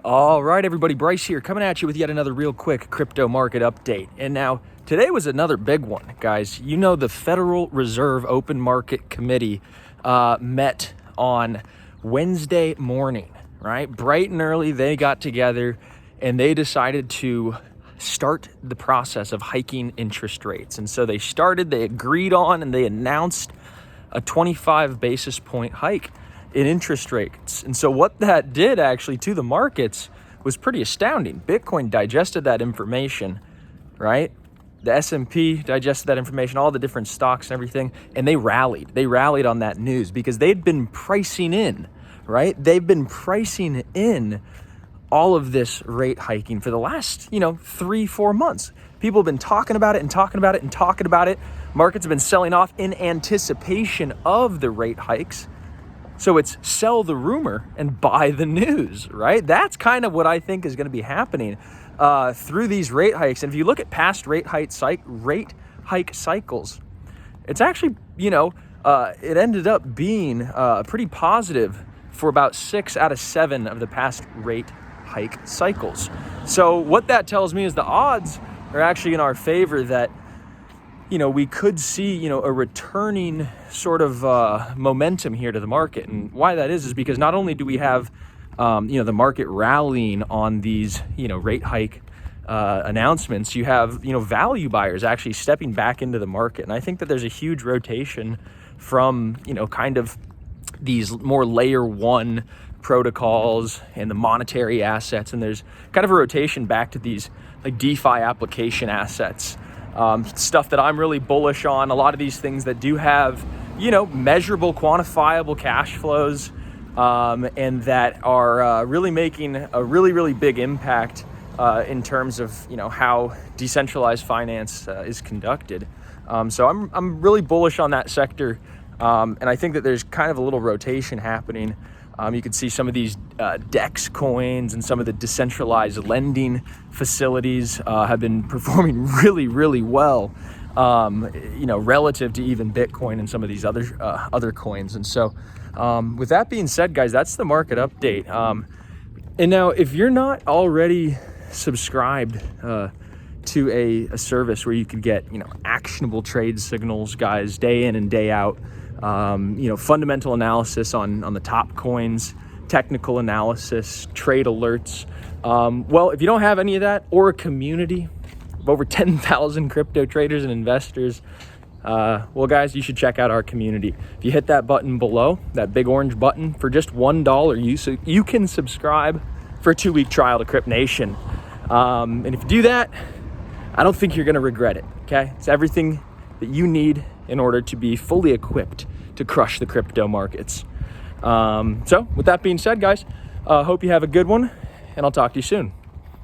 All right, everybody, Bryce here, coming at you with yet another real quick crypto market update. And now, today was another big one, guys. You know, the Federal Reserve Open Market Committee met on Wednesday morning, right? Bright and early, they got together and they decided to start the process of hiking interest rates. And so they agreed on, and they announced a 25 basis point hike in interest rates. And so what that did actually to the markets was pretty astounding. Bitcoin digested that information, right? The S&P digested that information, all the different stocks and everything, and they rallied. They rallied on that news because they'd been pricing in, right? They've been pricing in all of this rate hiking for the last, 3-4 months. People have been talking about it and talking about it and talking about it. Markets have been selling off in anticipation of the rate hikes. So it's sell the rumor and buy the news, right? That's kind of what I think is going to be happening through these rate hikes. And if you look at past rate hike cycles, it's actually, it ended up being pretty positive for about 6 out of 7 of the past rate hike cycles. So what that tells me is the odds are actually in our favor that we could see, a returning sort of momentum here to the market. And why that is because not only do we have, the market rallying on these, rate hike announcements, you have, value buyers actually stepping back into the market. And I think that there's a huge rotation from, kind of these more layer one protocols and the monetary assets. And there's kind of a rotation back to these like DeFi application assets. Stuff that I'm really bullish on, a lot of these things that do have, measurable, quantifiable cash flows, and that are really making a really, really big impact in terms of, how decentralized finance is conducted. So I'm really bullish on that sector, and I think that there's kind of a little rotation happening. You can see some of these DEX coins and some of the decentralized lending facilities have been performing really, really well, relative to even Bitcoin and some of these other coins. And so with that being said, guys, that's the market update. And now if you're not already subscribed to a service where you could get, actionable trade signals, guys, day in and day out, fundamental analysis on the top coins, technical analysis, trade alerts. Well, if you don't have any of that, or a community of over 10,000 crypto traders and investors, well, guys, you should check out our community. If you hit that button below, that big orange button, for just $1, you can subscribe for a 2-week trial to Crypt Nation. And if you do that, I don't think you're going to regret it. Okay, it's everything that you need in order to be fully equipped to crush the crypto markets. So with that being said, guys, hope you have a good one, and I'll talk to you soon.